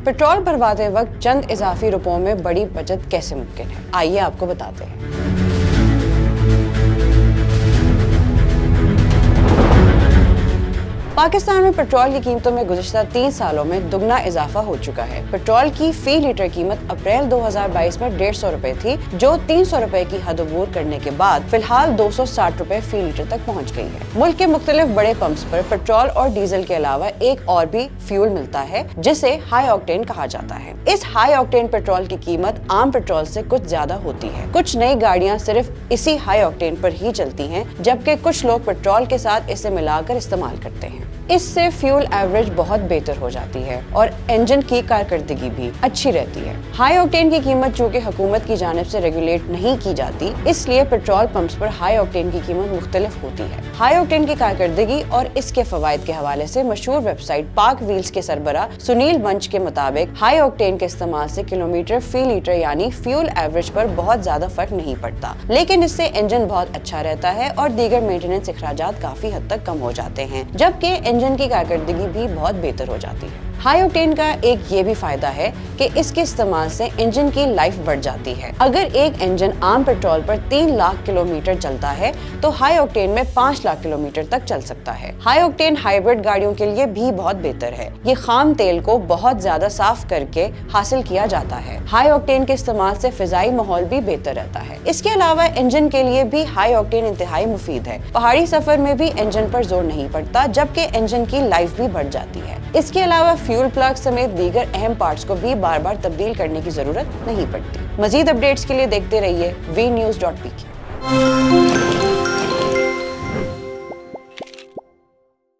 Petrol भरवाते वक्त चंद इजाफी रुपयों में बड़ी बचत कैसे मुमकिन है, आइए आपको बताते हैं। पाकिस्तान में पेट्रोल की कीमतों में गुज़िश्ता 3 सालों में दुगना इजाफा हो चुका है। पेट्रोल की फी लीटर कीमत अप्रैल 2022 में 150 रुपए थी, जो 300 रुपए की हद अबूर करने के बाद फिलहाल 260 रुपए फी लीटर तक पहुंच गई है। मुल्क के मुख्तलिफ बड़े पंप्स पर पेट्रोल और डीजल के अलावा एक और भी फ्यूल मिलता है, जिसे हाई ऑक्टेन कहा जाता है। इस हाई ऑक्टेन पेट्रोल की कीमत आम पेट्रोल से कुछ ज्यादा होती है। कुछ नई गाड़ियाँ सिर्फ इसी हाई ऑक्टेन पर ही चलती हैं, जबकि कुछ लोग पेट्रोल के साथ इसे मिलाकर इस्तेमाल करते हैं। इससे फ्यूल एवरेज बहुत बेहतर हो जाती है और इंजन की कारकर्दगी भी अच्छी रहती है। हाई ऑक्टेन की कीमत चूँकि हुकूमत की जानिब से रेगुलेट नहीं की जाती, इसलिए पेट्रोल पंप्स पर हाई ऑक्टेन की कीमत मुख्तलिफ होती है। हाई ऑक्टेन की कारकर्दगी और इसके फवायद के हवाले से मशहूर वेबसाइट पाक व्हील्स के सरबरा सुनील मंच के मुताबिक हाई ऑक्टेन के इस्तेमाल से किलोमीटर फी लीटर यानी फ्यूल एवरेज पर बहुत ज्यादा फर्क नहीं पड़ता, लेकिन इससे इंजन बहुत अच्छा रहता है और दीगर मेंटेनेंस अखराजात काफी हद तक कम हो जाते हैं, जबकि इंजन की कारकर्दगी भी बहुत बेहतर हो जाती है। हाई ऑक्टेन का एक ये भी फायदा है कि इसके इस्तेमाल से इंजन की लाइफ बढ़ जाती है। अगर एक इंजन आम पेट्रोल पर 3 लाख किलोमीटर चलता है, तो हाई ऑक्टेन में 5 लाख किलोमीटर तक चल सकता है। हाई ऑक्टेन हाइब्रिड गाड़ियों के लिए भी बहुत बेहतर है। ये खाम तेल को बहुत ज्यादा साफ करके हासिल किया जाता है। हाई ऑक्टेन के इस्तेमाल से फिजाई माहौल भी बेहतर रहता है। इसके अलावा इंजन के लिए भी हाई ऑक्टेन इंतहाई मुफीद है। पहाड़ी सफर में भी इंजन पर जोर नहीं पड़ता, जबकि इंजन की लाइफ भी बढ़ जाती है। इसके अलावा फ्यूल प्लग समेत दीगर अहम पार्ट्स को भी बार बार तब्दील करने की जरूरत नहीं पड़ती। मजीद अपडेट्स के लिए देखते रहिए vnews.pk।